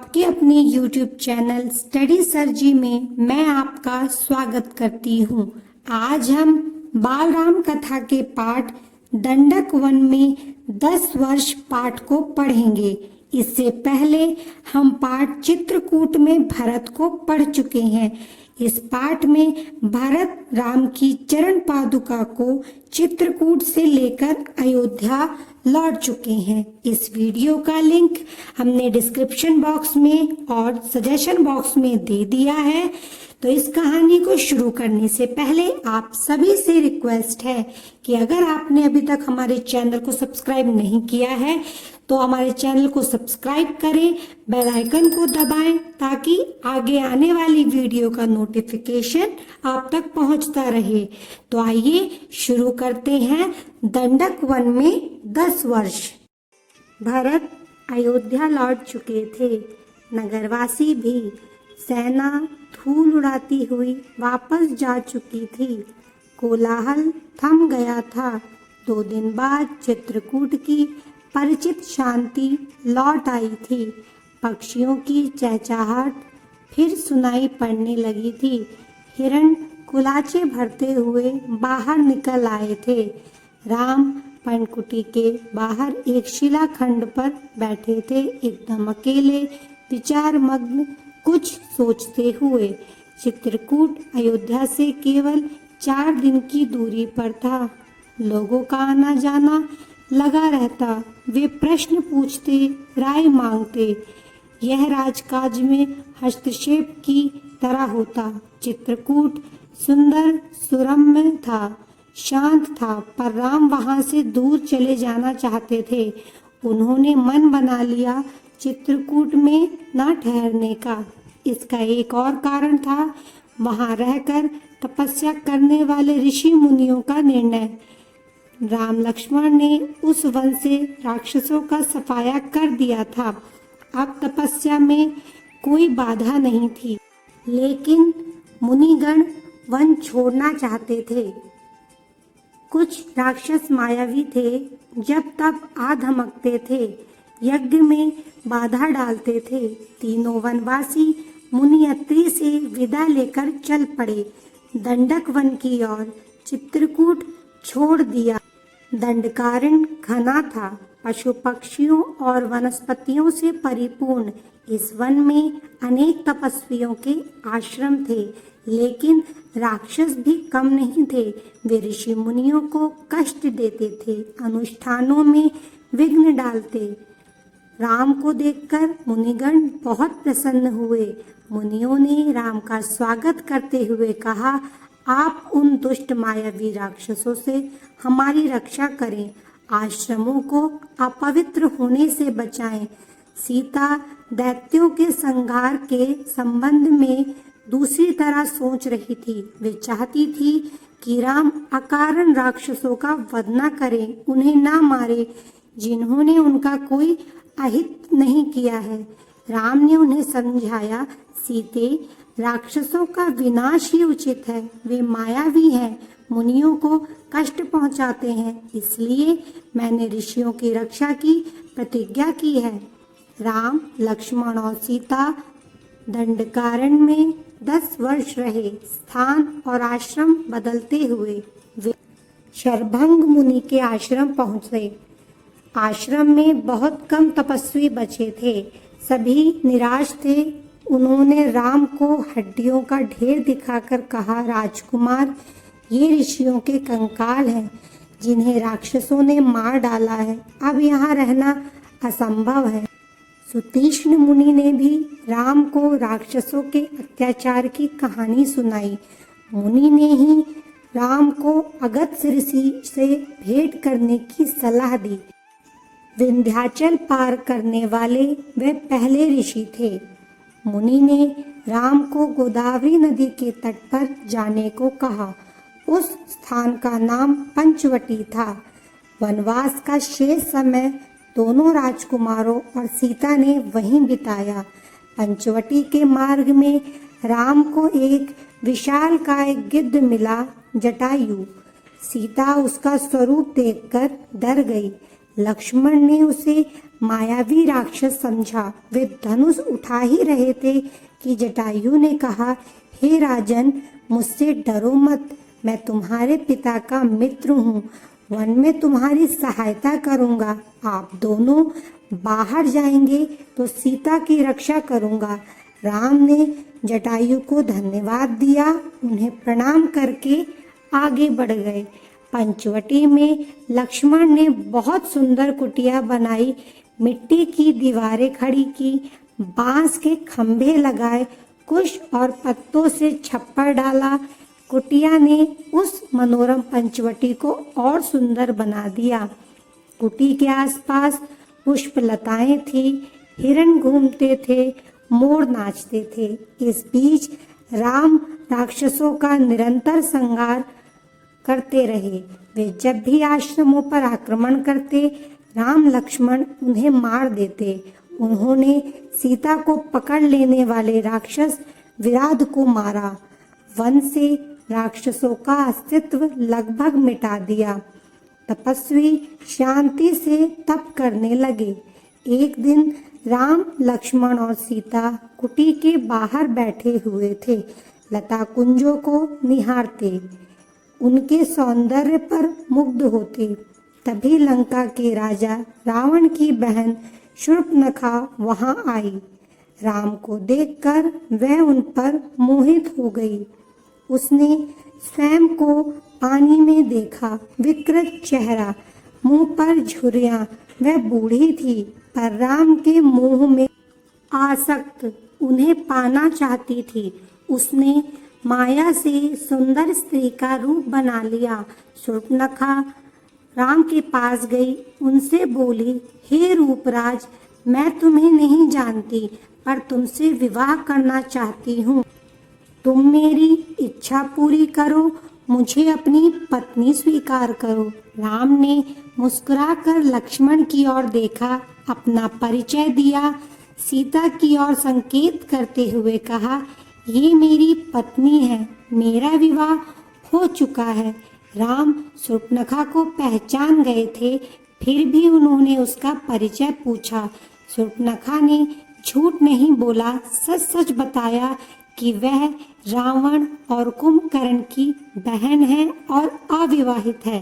आपके अपने YouTube channel study सरजी में मैं आपका स्वागत करती हूँ। आज हम बालराम कथा के पाठ दंडक वन में 10 वर्ष पाठ को पढ़ेंगे। इससे पहले हम पाठ चित्रकूट में भरत को पढ़ चुके हैं। इस पाठ में भरत राम की चरण पादुका को चित्रकूट से लेकर अयोध्या लौट चुके हैं। इस वीडियो का लिंक हमने डिस्क्रिप्शन बॉक्स में और सजेशन बॉक्स में दे दिया है। तो इस कहानी को शुरू करने से पहले आप सभी से रिक्वेस्ट है कि अगर आपने अभी तक हमारे चैनल को सब्सक्राइब नहीं किया है तो हमारे चैनल को सब्सक्राइब करें, बेल आइकन को दबाएं ताकि आगे आने वाली वीडियो का नोटिफिकेशन आप तक पहुंचता रहे। तो आइए शुरू करते हैं। दंडक वन में 10 वर्ष। भरत अयोध्या लौट चुके थे। नगरवासी भी। सेना धूल उड़ाती हुई वापस जा चुकी थी। कोलाहल थम गया था। 2 दिन बाद चित्रकूट की परिचित शांति लौट आई थी। पक्षियों की चहचहाट फिर सुनाई पड़ने लगी थी। हिरण कुलाचे भरते हुए बाहर निकल आए थे। राम पर्णकुटी के बाहर एक शिलाखंड पर बैठे थे, एकदम अकेले, विचारमग्न, कुछ सोचते हुए। चित्रकूट अयोध्या से केवल 4 दिन की दूरी पर था। लोगों का आना जाना लगा रहता। वे प्रश्न पूछते, राय मांगते। यह राजकाज में हस्तक्षेप की तरह होता। चित्रकूट सुंदर सुरम्य था, शांत था, पर राम वहां से दूर चले जाना चाहते थे। उन्होंने मन बना लिया चित्रकूट में न ठहरने का। इसका एक और कारण था वहां रहकर तपस्या करने वाले ऋषि मुनियों का निर्णय। राम लक्ष्मण ने उस वन से राक्षसों का सफाया कर दिया था। अब तपस्या में कोई बाधा नहीं थी, लेकिन मुनिगण वन छोड़ना चाहते थे। कुछ राक्षस मायावी थे, जब तब आ धमकते थे, यज्ञ में बाधा डालते थे। तीनों वनवासी मुनियत्री से विदा लेकर चल पड़े दंडक वन की ओर। चित्रकूट छोड़ दिया। दंडकारण्य घना था, पशु पक्षियों और वनस्पतियों से परिपूर्ण। इस वन में अनेक तपस्वियों के आश्रम थे, लेकिन राक्षस भी कम नहीं थे। वे ऋषि मुनियों को कष्ट देते थे, अनुष्ठानों में विघ्न डालते। राम को देखकर मुनिगण बहुत प्रसन्न हुए। मुनियों ने राम का स्वागत करते हुए कहा, आप उन दुष्ट मायावी राक्षसों से हमारी रक्षा करें, आश्रमों को अपवित्र होने से बचाएं। सीता दैत्यों के संहार के संबंध में दूसरी तरह सोच रही थी। वे चाहती थी कि राम अकारण राक्षसों का वध न करें, उन्हें न मारे जिन्होंने उनका कोई अहित नहीं किया है। राम ने उन्हें समझाया, सीते, राक्षसों का विनाश ही उचित है। वे मायावी हैं, मुनियों को कष्ट पहुंचाते हैं, इसलिए मैंने ऋषियों की रक्षा की प्रतिज्ञा की है। राम, लक्ष्मण और सीता दंडकारण्य में 10 वर्ष रहे। स्थान और आश्रम बदलते हुए वे शरभंग मुनि के आश्रम पहुंचे। आश्रम में बहुत कम तपस्वी बचे थे, सभी निराश थे। उन्होंने राम को हड्डियों का ढेर दिखाकर कहा, राजकुमार, ये ऋषियों के कंकाल हैं, जिन्हें राक्षसों ने मार डाला है। अब यहाँ रहना असंभव है। सुतीक्ष्ण मुनि ने भी राम को राक्षसों के अत्याचार की कहानी सुनाई। मुनि ने ही राम को अगस्त्य ऋषि से भेंट करने की सलाह दी। विंध्याचल पार करने वाले वे पहले ऋषि थे। मुनि ने राम को गोदावरी नदी के तट पर जाने को कहा। उस स्थान का नाम पंचवटी था। वनवास का शेष समय दोनों राजकुमारों और सीता ने वहीं बिताया। पंचवटी के मार्ग में राम को एक विशालकाय गिद्ध मिला, जटायु। सीता उसका स्वरूप देखकर डर गई। लक्ष्मण ने उसे मायावी राक्षस समझा। वे धनुष उठा ही रहे थे कि जटायु ने कहा, हे राजन, मुझसे डरो मत, मैं तुम्हारे पिता का मित्र हूँ, वन में तुम्हारी सहायता करूँगा। आप दोनों बाहर जाएंगे तो सीता की रक्षा करूँगा। राम ने जटायु को धन्यवाद दिया, उन्हें प्रणाम करके आगे बढ़ गए। पंचवटी में लक्ष्मण ने बहुत सुंदर कुटिया बनाई, मिट्टी की दीवारें खड़ी की, बांस के खंभे लगाए, कुश और पत्तों से छप्पर डाला। कुटिया ने उस मनोरम पंचवटी को और सुंदर बना दिया। कुटी के आसपास पुष्पलताएं थी, हिरण घूमते थे, मोर नाचते थे। इस बीच राम राक्षसों का निरंतर संहार करते रहे। वे जब भी आश्रमों पर आक्रमण करते, राम लक्ष्मण उन्हें मार देते। उन्होंने सीता को पकड़ लेने वाले राक्षस विराध को मारा, वन से राक्षसों का अस्तित्व लगभग मिटा दिया। तपस्वी शांति से तप करने लगे। एक दिन राम, लक्ष्मण और सीता कुटी के बाहर बैठे हुए थे, लता कुंजों को निहारते, उनके सौंदर्य पर मुग्ध होते। तभी लंका के राजा रावण की बहन शूर्पणखा वहां आई। राम को देखकर वह उन पर मोहित हो गई। उसने स्वयं को पानी में देखा, विकृत चेहरा, मुंह पर झुर्रियां। वह बूढ़ी थी पर राम के मोह में आसक्त, उन्हें पाना चाहती थी। उसने माया से सुंदर स्त्री का रूप बना लिया। शूर्पणखा राम के पास गई, उनसे बोली, हे रूपराज, मैं तुम्हें नहीं जानती पर तुमसे विवाह करना चाहती हूँ। तुम मेरी इच्छा पूरी करो, मुझे अपनी पत्नी स्वीकार करो। राम ने मुस्कुराकर लक्ष्मण की ओर देखा, अपना परिचय दिया, सीता की ओर संकेत करते हुए कहा, ये मेरी पत्नी है, मेरा विवाह हो चुका है। राम शूर्पणखा को पहचान गए थे, फिर भी उन्होंने उसका परिचय पूछा। शूर्पणखा ने झूठ नहीं बोला, सच सच बताया कि वह रावण और कुंभकर्ण की बहन है और अविवाहित है।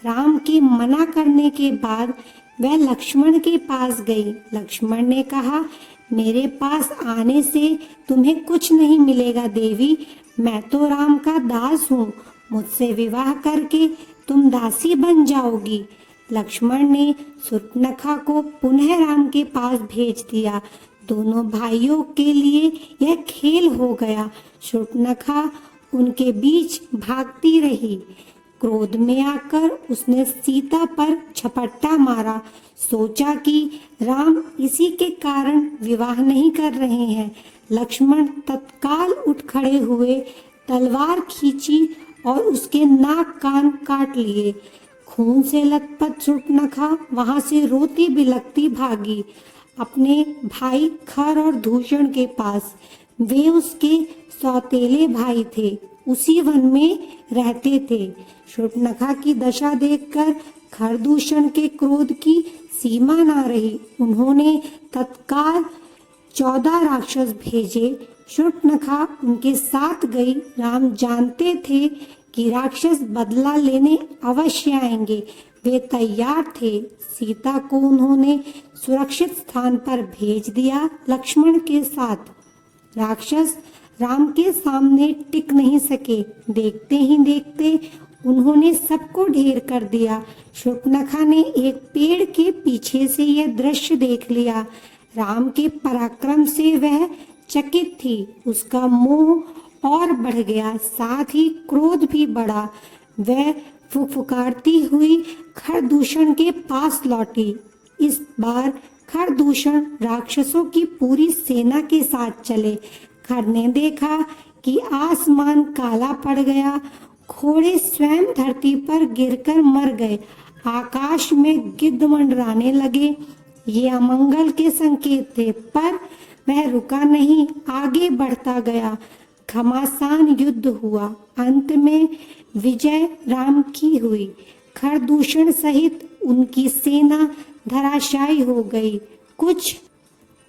राम के मना करने के बाद वह लक्ष्मण के पास गई। लक्ष्मण ने कहा, मेरे पास आने से तुम्हें कुछ नहीं मिलेगा देवी, मैं तो राम का दास हूँ, मुझसे विवाह करके तुम दासी बन जाओगी। लक्ष्मण ने शूर्पणखा को पुनः राम के पास भेज दिया। दोनों भाइयों के लिए यह खेल हो गया। शूर्पणखा उनके बीच भागती रही। क्रोध में आकर उसने सीता पर झपट्टा मारा। सोचा कि राम इसी के कारण विवाह नहीं कर रहे हैं। लक्ष्मण तत्काल उठ खड़े हुए, तलवार खींची और उसके नाक कान काट लिए। खून से लथपथ शूर्पणखा वहां से रोती बिलखती भागी अपने भाई खर और दूषण के पास। वे उसके सौतेले भाई थे, उसी वन में रहते थे। शूर्पणखा की दशा देखकर खरदूषण के क्रोध की सीमा न रही। उन्होंने तत्काल 14 राक्षस भेजे। शूर्पणखा उनके साथ गई। राम जानते थे कि राक्षस बदला लेने अवश्य आएंगे। वे तैयार थे। सीता को उन्होंने सुरक्षित स्थान पर भेज दिया, लक्ष्मण के साथ। राक्षस राम के सामने टिक नहीं सके। देखते ही देखते उन्होंने सबको ढेर कर दिया। शूर्पणखा ने एक पेड़ के पीछे से यह दृश्य देख लिया। राम के पराक्रम से वह चकित थी। उसका मोह और बढ़ गया, साथ ही क्रोध भी बढ़ा। वह फुफकारती हुई खरदूषण के पास लौटी। इस बार खरदूषण राक्षसों की पूरी सेना के साथ चले। खर ने देखा कि आसमान काला पड़ गया। घोड़े स्वयं धरती पर गिरकर मर गए। आकाश में गिद्ध मंडराने लगे। ये अमंगल के संकेत थे, पर वह रुका नहीं, आगे बढ़ता गया। घमासान युद्ध हुआ। अंत में विजय राम की हुई। खरदूषण सहित उनकी सेना धराशायी हो गई। कुछ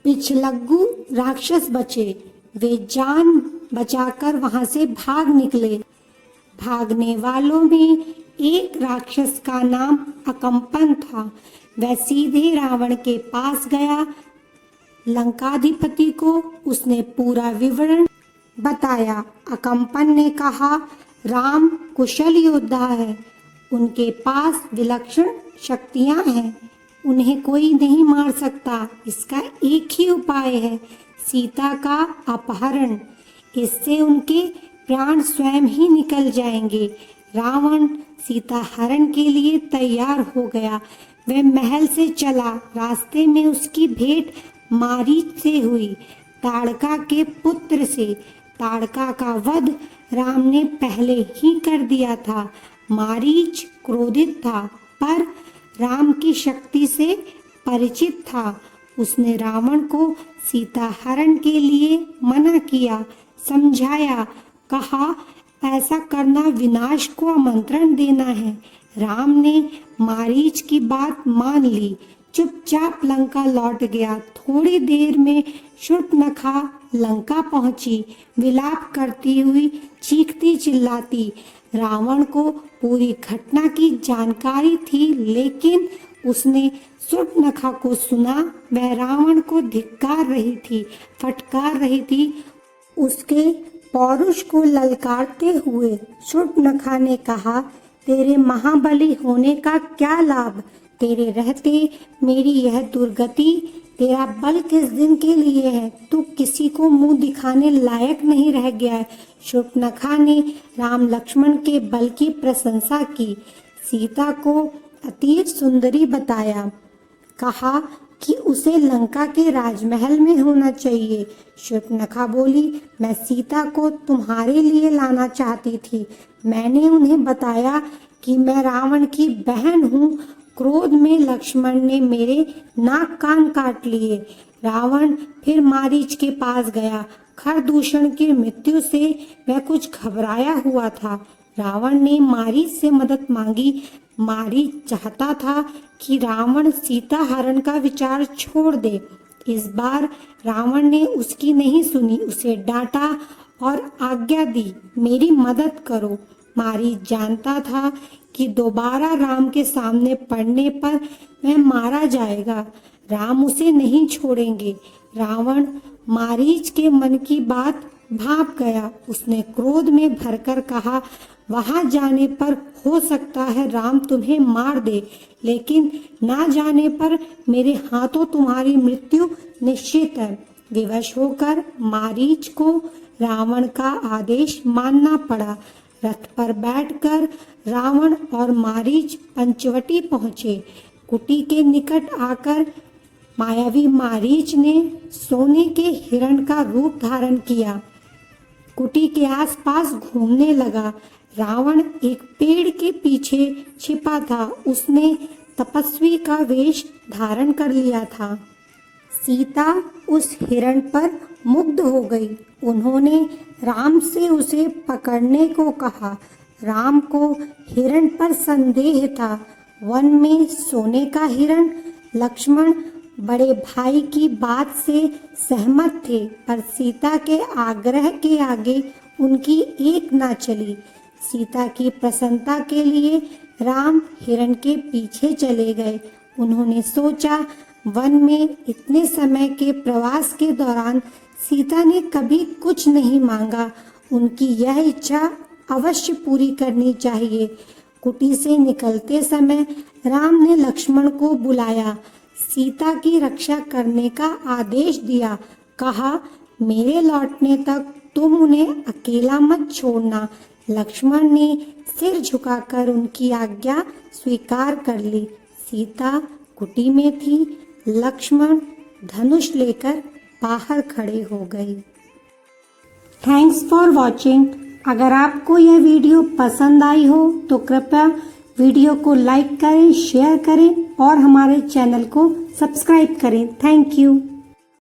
पिछलग्गू राक्षस बचे। वे जान बचाकर वहां से भाग निकले। भागने वालों में एक राक्षस का नाम अकंपन था। वह सीधे रावण के पास गया। लंकाधिपति को उसने पूरा विवरण बताया। अकंपन ने कहा, राम कुशल योद्धा है, उनके पास विलक्षण शक्तियां हैं, उन्हें कोई नहीं मार सकता। इसका एक ही उपाय है, सीता का अपहरण। इससे उनके प्राण स्वयं ही निकल जाएंगे। रावण सीता हरण के लिए तैयार हो गया। वह महल से चला। रास्ते में उसकी भेंट मारीच से हुई, ताड़का के पुत्र से। ताड़का का वध राम ने पहले ही कर दिया था। मारीच क्रोधित था, पर राम की शक्ति से परिचित था। उसने रावण को सीता हरण के लिए मना किया, समझाया, कहा ऐसा करना विनाश को आमंत्रण देना है। राम ने मारीच की बात मान ली, चुपचाप लंका लौट गया। थोड़ी देर में शूर्पणखा लंका पहुंची, विलाप करती हुई चीखती चिल्लाती। रावण को पूरी घटना की जानकारी थी, लेकिन उसने शूर्पणखा को सुना। वह रावण को धिक्कार रही थी, फटकार रही थी। उसके पौरुष को ललकारते हुए शूर्पणखा ने कहा, तेरे महाबली होने का क्या लाभ? तेरे रहते मेरी यह दुर्गति। तेरा बल किस दिन के लिए है? तू किसी को मुंह दिखाने लायक नहीं रह गया है। शूर्पणखा ने राम लक्ष्मण के बल की प्रशंसा की, सीता को अति सुंदरी बताया, कहा कि उसे लंका के राजमहल में होना चाहिए। शूर्पणखा बोली, मैं सीता को तुम्हारे लिए लाना चाहती थी। मैंने उन्हें बताया कि मैं रावण की बहन हूँ। क्रोध में लक्ष्मण ने मेरे नाक कान काट लिए। रावण फिर मारीच के पास गया। खरदूषण की मृत्यु से वह कुछ घबराया हुआ था। रावण ने मारीच से मदद मांगी। मारीच चाहता था कि रावण सीता हरण का विचार छोड़ दे। इस बार रावण ने उसकी नहीं सुनी, उसे डांटा और आज्ञा दी, मेरी मदद करो। मारीच जानता था कि दोबारा राम के सामने पड़ने पर वह मारा जाएगा। राम उसे नहीं छोड़ेंगे। रावण मारीच के मन की बात भांप गया। उसने क्रोध में भरकर कहा, वहां जाने पर हो सकता है राम तुम्हें मार दे, लेकिन ना जाने पर मेरे हाथों तुम्हारी मृत्यु निश्चित है। विवश होकर मारीच को रावण का आदेश मानना पड़ा। रथ पर बैठकर रावण और मारीच पंचवटी पहुंचे। कुटी के निकट आकर मायावी मारीच ने सोने के हिरण का रूप धारण किया। कुटी के आसपास घूमने लगा। रावण एक पेड़ के पीछे छिपा था। उसने तपस्वी का वेश धारण कर लिया था। सीता उस हिरण पर मुग्ध हो गई। उन्होंने राम से उसे पकड़ने को कहा। राम को हिरण पर संदेह था। वन में सोने का हिरण। लक्ष्मण बड़े भाई की बात से सहमत थे, पर सीता के आग्रह के आगे उनकी एक ना चली। सीता की प्रसन्नता के लिए राम हिरण के पीछे चले गए। उन्होंने सोचा, वन में इतने समय के प्रवास के दौरान सीता ने कभी कुछ नहीं मांगा, उनकी यह इच्छा अवश्य पूरी करनी चाहिए। कुटी से निकलते समय राम ने लक्ष्मण को बुलाया, सीता की रक्षा करने का आदेश दिया। कहा, मेरे लौटने तक तुम उन्हें अकेला मत छोड़ना। लक्ष्मण ने सिर झुकाकर उनकी आज्ञा स्वीकार कर ली। सीता कुटी में थी। लक्ष्मण धनुष लेकर बाहर खड़े हो गए। Thanks for watching. अगर आपको यह वीडियो पसंद आई हो तो कृपया वीडियो को लाइक करें, शेयर करें और हमारे चैनल को सब्सक्राइब करें। Thank you.